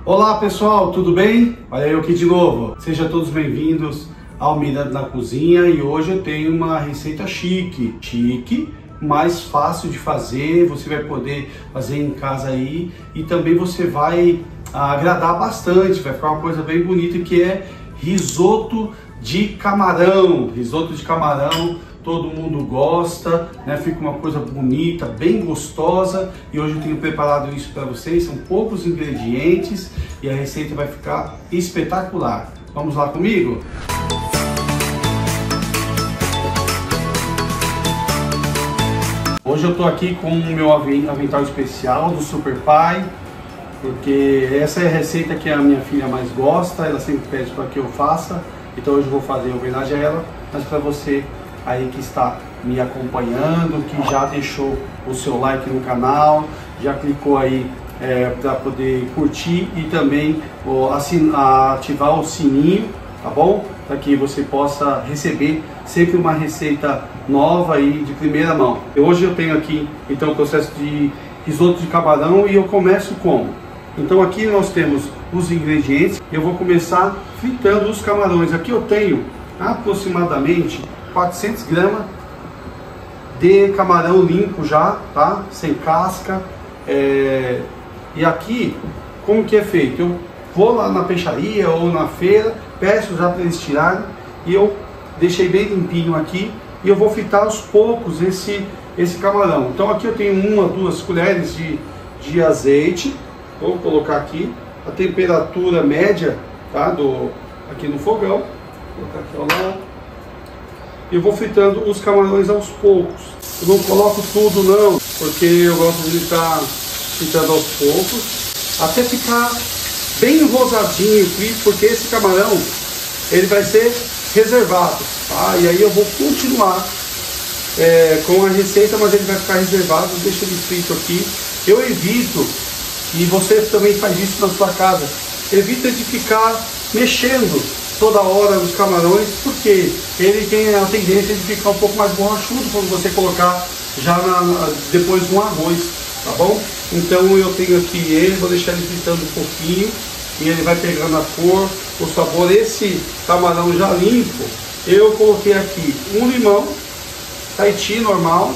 Olá pessoal, tudo bem? Olha eu aqui de novo. Sejam todos bem-vindos ao Mirando na Cozinha e hoje eu tenho uma receita chique, mais fácil de fazer, você vai poder fazer em casa aí e também você vai agradar bastante, vai ficar uma coisa bem bonita que é risoto de camarão. Risoto de camarão, todo mundo gosta, né? Fica uma coisa bonita, bem gostosa e hoje eu tenho preparado isso para vocês, são poucos ingredientes e a receita vai ficar espetacular. Vamos lá comigo? Hoje eu estou aqui com o meu avental especial do Super Pai, porque essa é a receita que a minha filha mais gosta, ela sempre pede para que eu faça, então hoje eu vou fazer em homenagem a ela, mas para você aí que está me acompanhando, que já deixou o seu like no canal, já clicou aí para poder curtir e também ativar o sininho, tá bom? Para que você possa receber sempre uma receita nova aí de primeira mão. Hoje eu tenho aqui então o processo de risoto de camarão e eu começo como? Então aqui nós temos os ingredientes, eu vou começar fritando os camarões. Aqui eu tenho aproximadamente 400 gramas de camarão limpo já, tá? Sem casca. E aqui, como que é feito? Eu vou lá na peixaria ou na feira, peço já para eles tirarem e eu deixei bem limpinho aqui e eu vou fritar aos poucos esse camarão. Então aqui eu tenho 1 a 2 colheres de azeite, vou colocar aqui a temperatura média, tá? Aqui no fogão, vou colocar aqui ao lado. Eu vou fritando os camarões aos poucos. Eu não coloco tudo não, porque eu gosto de estar fritando aos poucos, até ficar bem rosadinho frito, porque esse camarão ele vai ser reservado, tá? E aí eu vou continuar com a receita, mas ele vai ficar reservado, deixa ele frito aqui. Eu evito, e você também faz isso na sua casa, evita de ficar mexendo toda hora os camarões, porque ele tem a tendência de ficar um pouco mais borrachudo quando você colocar já depois no arroz, tá bom? Então eu tenho aqui ele, vou deixar ele fritando um pouquinho e ele vai pegando a cor, o sabor. Esse camarão já limpo, eu coloquei aqui um limão, Tahiti normal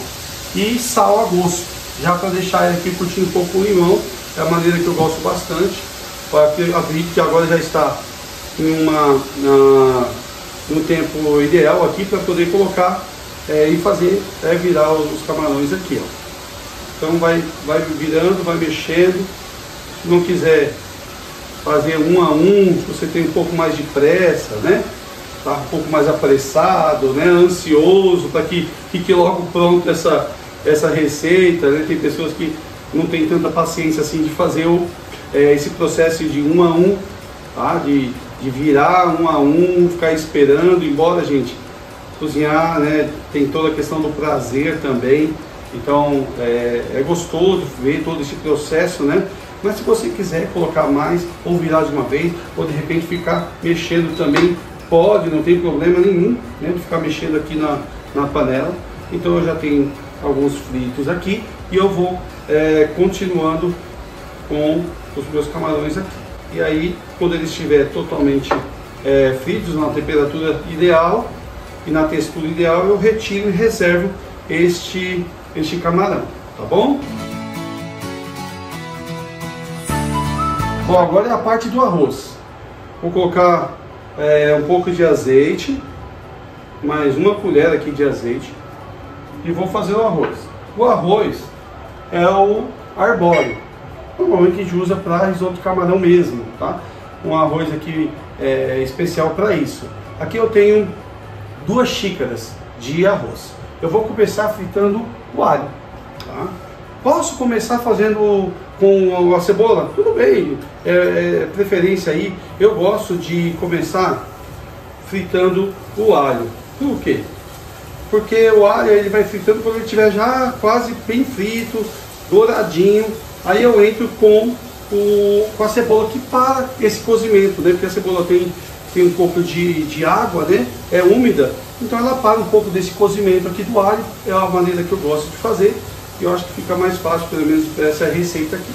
e sal a gosto, já para deixar ele aqui curtindo um pouco o limão, é a maneira que eu gosto bastante. Eu acredito que agora já está no tempo ideal aqui para poder colocar e fazer virar os camarões aqui, ó. Então vai virando, vai mexendo. Se não quiser fazer 1 a 1, se você tem um pouco mais de pressa, né? Tá um pouco mais apressado, né? Ansioso para que fique logo pronto essa receita, né? Tem pessoas que não tem tanta paciência assim de fazer esse processo de 1 a 1, tá? De virar 1 a 1, ficar esperando, embora, gente, cozinhar, né, tem toda a questão do prazer também, então é gostoso ver todo esse processo, né? Mas se você quiser colocar mais, ou virar de uma vez, ou de repente ficar mexendo também, pode, não tem problema nenhum, né, de ficar mexendo aqui na panela. Então eu já tenho alguns fritos aqui e eu vou continuando com os meus camarões aqui. E aí, quando ele estiver totalmente fritos, na temperatura ideal e na textura ideal, eu retiro e reservo este camarão, tá bom? Bom, agora é a parte do arroz. Vou colocar um pouco de azeite, mais 1 colher aqui de azeite e vou fazer o arroz. O arroz é o arbóreo, normalmente a gente usa para risoto de camarão mesmo, tá? Um arroz aqui especial para isso. Aqui eu tenho 2 xícaras de arroz. Eu vou começar fritando o alho, tá? Posso começar fazendo com a cebola? Tudo bem, preferência aí. Eu gosto de começar fritando o alho. Por quê? Porque o alho ele vai fritando quando ele estiver já quase bem frito, douradinho. Aí eu entro com a cebola aqui para esse cozimento, né? Porque a cebola tem um pouco de água, né? É úmida, então ela para um pouco desse cozimento aqui do alho. É a maneira que eu gosto de fazer e eu acho que fica mais fácil, pelo menos para essa receita aqui.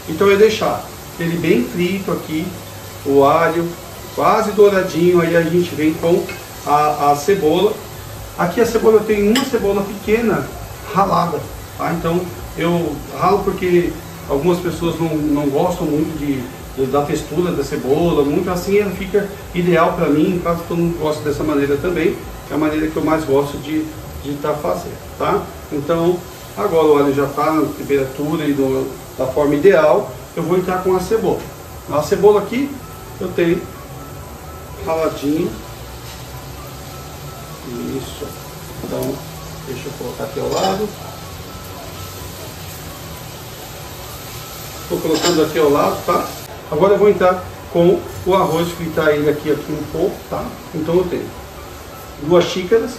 Então é deixar ele bem frito aqui, o alho quase douradinho, aí a gente vem com a cebola. Aqui a cebola, eu tenho uma cebola pequena ralada, tá? Então eu ralo porque algumas pessoas não gostam muito da textura da cebola, muito assim ela fica ideal para mim, caso todo mundo goste dessa maneira também, é a maneira que eu mais gosto de estar fazendo, tá? Então agora o alho já está na temperatura e da forma ideal, eu vou entrar com a cebola. A cebola aqui eu tenho raladinho. Isso. Então, deixa eu colocar aqui ao lado. Estou colocando aqui ao lado, tá? Agora eu vou entrar com o arroz, fritar ele aqui um pouco, tá? Então eu tenho 2 xícaras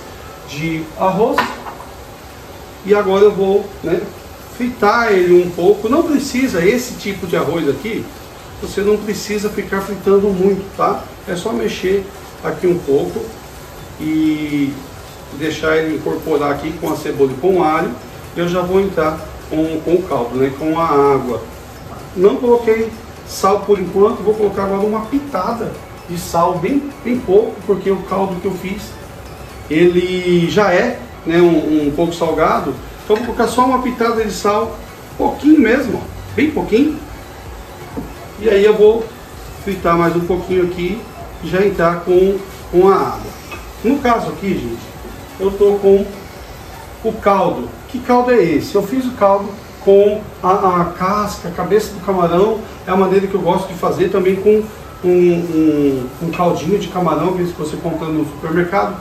de arroz. E agora eu vou, né, fritar ele um pouco. Não precisa, esse tipo de arroz aqui, você não precisa ficar fritando muito, tá? É só mexer aqui um pouco e deixar ele incorporar aqui com a cebola e com o alho. Eu já vou entrar com o caldo, né, com a água. Não coloquei sal por enquanto, vou colocar agora uma pitada de sal, bem pouco, porque o caldo que eu fiz, ele já é, né, um pouco salgado. Então vou colocar só uma pitada de sal, pouquinho mesmo, ó, bem pouquinho. E aí eu vou fritar mais um pouquinho aqui e já entrar com a água. No caso aqui, gente, eu estou com o caldo. Que caldo é esse? Eu fiz o caldo com a casca, a cabeça do camarão. É a maneira que eu gosto de fazer, também com um caldinho de camarão que você compra no supermercado.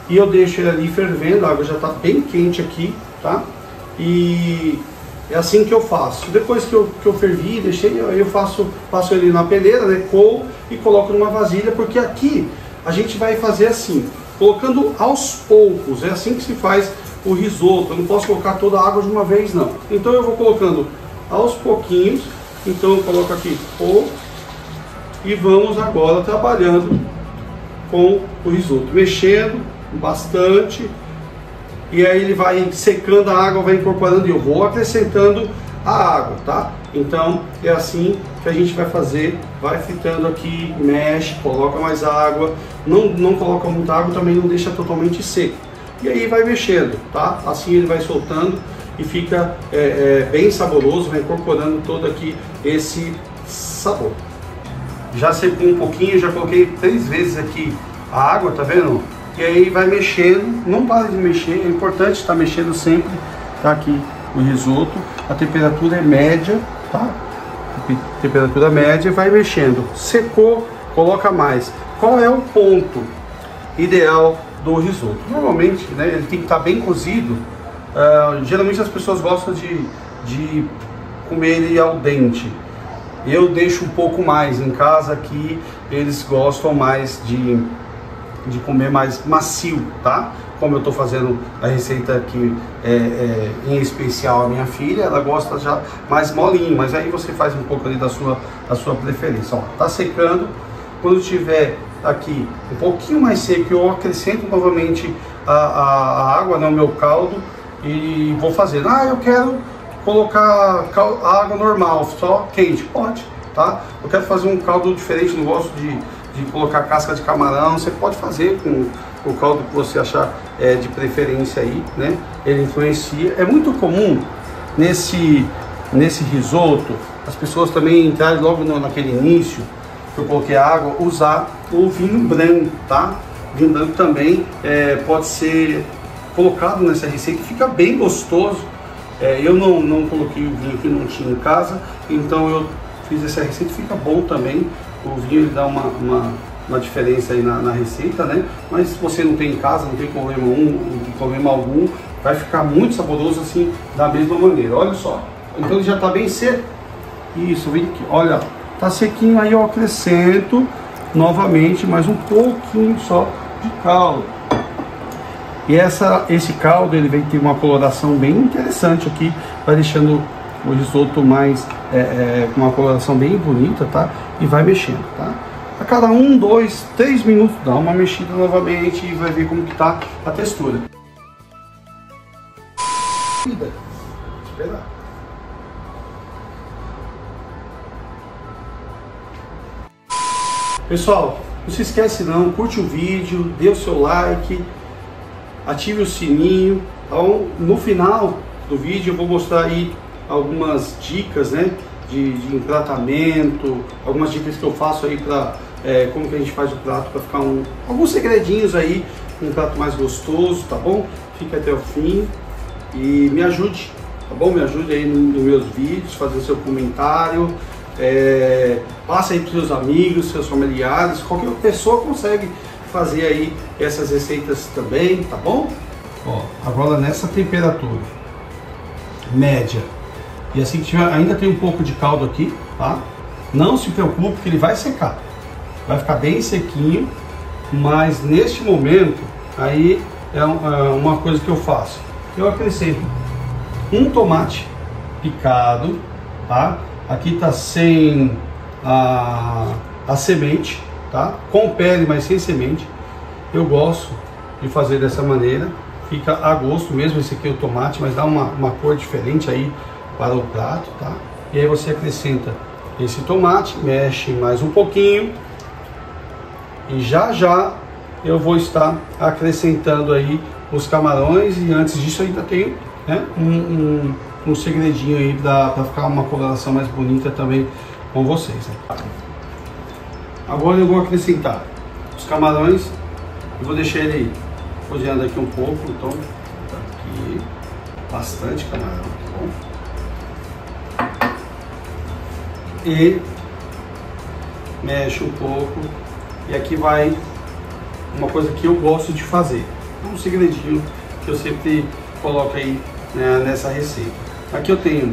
E eu deixo ele ali fervendo, a água já está bem quente aqui, tá? E é assim que eu faço. Depois que eu fervi, deixei, eu passo ele na peneira, né, coo e coloco numa vasilha, porque aqui a gente vai fazer assim, colocando aos poucos. É assim que se faz o risoto. Eu não posso colocar toda a água de uma vez, não. Então eu vou colocando aos pouquinhos. Então eu coloco aqui e vamos agora trabalhando com o risoto, mexendo bastante. E aí ele vai secando a água, vai incorporando e eu vou acrescentando a água, tá? Então é assim que a gente vai fazer, vai fritando aqui, mexe, coloca mais água, não coloca muita água, também não deixa totalmente seco. E aí vai mexendo, tá? Assim ele vai soltando e fica bem saboroso, vai incorporando todo aqui esse sabor. Já secou um pouquinho, já coloquei 3 vezes aqui a água, tá vendo? E aí vai mexendo, não para de mexer, é importante estar mexendo sempre, tá? Aqui o risoto, a temperatura é média, tá? Temperatura média, vai mexendo. Secou, coloca mais. Qual é o ponto ideal do risoto? Normalmente, né, ele tem que estar bem cozido. Geralmente as pessoas gostam de comer ele al dente. Eu deixo um pouco mais em casa, aqui eles gostam mais de comer mais macio, tá? Como eu estou fazendo a receita aqui em especial a minha filha, ela gosta já mais molinho, mas aí você faz um pouco ali da sua preferência. Ó, tá secando. Quando tiver aqui um pouquinho mais seco, eu acrescento novamente a água no meu caldo e vou fazendo. Eu quero colocar a água normal, só quente, pode, tá? Eu quero fazer um caldo diferente, não gosto de colocar casca de camarão. Você pode fazer com o caldo que você achar de preferência aí, né? Ele influencia. É muito comum nesse risoto as pessoas também entrarem logo naquele início que eu coloquei água, usar o vinho branco, tá? O vinho branco também pode ser colocado nessa receita, fica bem gostoso. Eu não coloquei o vinho que não tinha em casa, então eu fiz essa receita, fica bom também. O vinho ele dá uma diferença aí na receita, né? Mas se você não tem em casa, não tem problema algum, vai ficar muito saboroso assim, da mesma maneira. Olha só, então ele já está bem seco. Isso, vem aqui, olha, tá sequinho, aí eu acrescento novamente mais um pouquinho só de caldo. E esse caldo ele vem ter uma coloração bem interessante aqui, vai deixando o risoto mais com uma coloração bem bonita, tá? E vai mexendo, tá? A cada 1, 2, 3 minutos dá uma mexida novamente e vai ver como que tá a textura. Esperar. Pessoal, não se esquece não, curte o vídeo, dê o seu like, ative o sininho. Então, no final do vídeo eu vou mostrar aí algumas dicas, né, de empratamento, algumas dicas que eu faço aí para como que a gente faz o prato para ficar alguns segredinhos aí, um prato mais gostoso, tá bom? Fica até o fim e me ajude, tá bom? Me ajude aí nos meus vídeos, fazer o seu comentário, passa aí para seus amigos, seus familiares, qualquer pessoa consegue fazer aí essas receitas também, tá bom? Ó, agora nessa temperatura média, e assim que tiver, ainda tem um pouco de caldo aqui, tá? Não se preocupe que ele vai secar, vai ficar bem sequinho, mas neste momento aí é uma coisa que eu faço, eu acrescento um tomate picado, tá? Aqui tá sem a semente, tá? Com pele, mas sem semente. Eu gosto de fazer dessa maneira, fica a gosto mesmo. Esse aqui é o tomate, mas dá uma cor diferente aí para o prato, tá? E aí você acrescenta esse tomate, mexe mais um pouquinho e já já eu vou estar acrescentando aí os camarões. E antes disso ainda tem, né, um segredinho aí para ficar uma coloração mais bonita também com vocês, né? Agora eu vou acrescentar os camarões e vou deixar ele aí cozinhando aqui um pouco. Então tá aqui bastante camarão, tá bom? E mexe um pouco. E aqui vai uma coisa que eu gosto de fazer, um segredinho que eu sempre coloco aí, né, nessa receita. Aqui eu tenho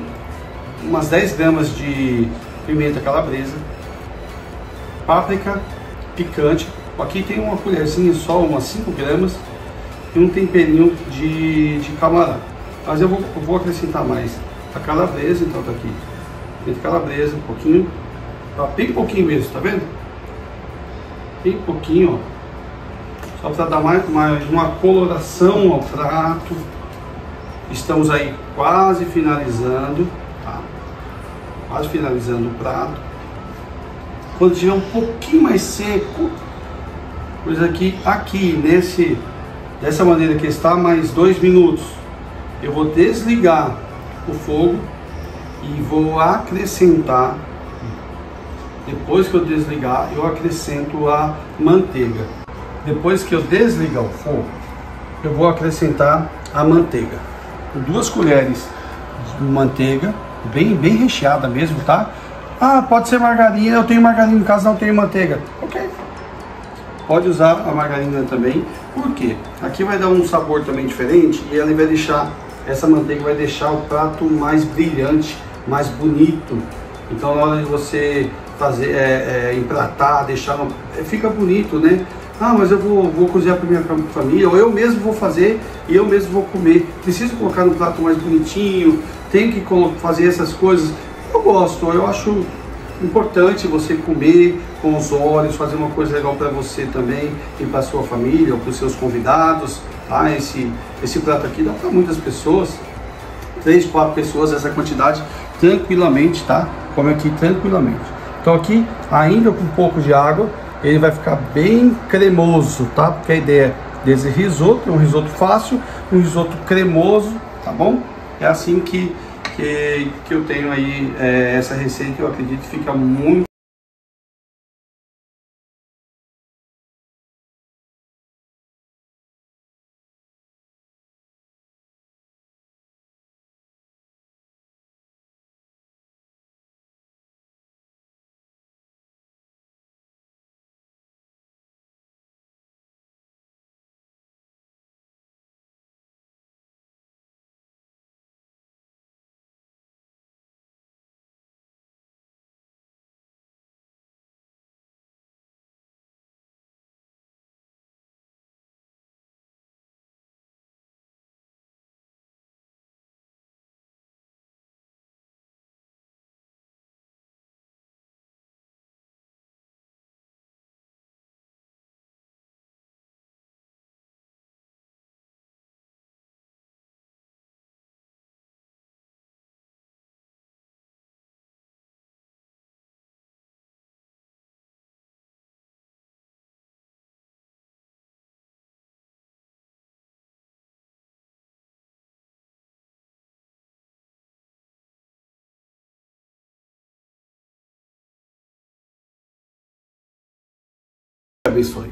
umas 10 gramas de pimenta calabresa, páprica picante. Aqui tem uma colherzinha só, umas 5 gramas, e um temperinho de camarão. Mas eu vou acrescentar mais a calabresa. Então tá aqui pimenta calabresa, um pouquinho, tá, bem pouquinho mesmo, tá vendo? Bem pouquinho, ó, só para dar mais uma coloração ao prato. Estamos aí quase finalizando, tá? Quase finalizando o prato. Quando tiver um pouquinho mais seco, pois aqui dessa maneira que está, mais 2 minutos, eu vou desligar o fogo e vou acrescentar. Depois que eu desligar, eu acrescento a manteiga. Depois que eu desligar o fogo, eu vou acrescentar a manteiga. 2 colheres de manteiga, bem recheada mesmo, tá? Ah, pode ser margarina, eu tenho margarina em casa, não tenho manteiga. Ok, pode usar a margarina também. Por quê? Aqui vai dar um sabor também diferente e ela vai deixar, essa manteiga vai deixar o prato mais brilhante, mais bonito. Então na hora de você fazer, empratar, fica bonito, né? Ah, mas eu vou cozinhar para minha família, ou eu mesmo vou fazer e eu mesmo vou comer. Preciso colocar no prato mais bonitinho, tenho que fazer essas coisas. Eu gosto, eu acho importante você comer com os olhos, fazer uma coisa legal para você também e para sua família ou para os seus convidados, tá? Esse prato aqui dá para muitas pessoas, 3, 4 pessoas, essa quantidade tranquilamente, tá? Come aqui tranquilamente. Então aqui, ainda com um pouco de água, ele vai ficar bem cremoso, tá? Porque a ideia desse risoto é um risoto fácil, um risoto cremoso, tá bom? É assim que eu tenho aí essa receita. Eu acredito que fica muito abençoe.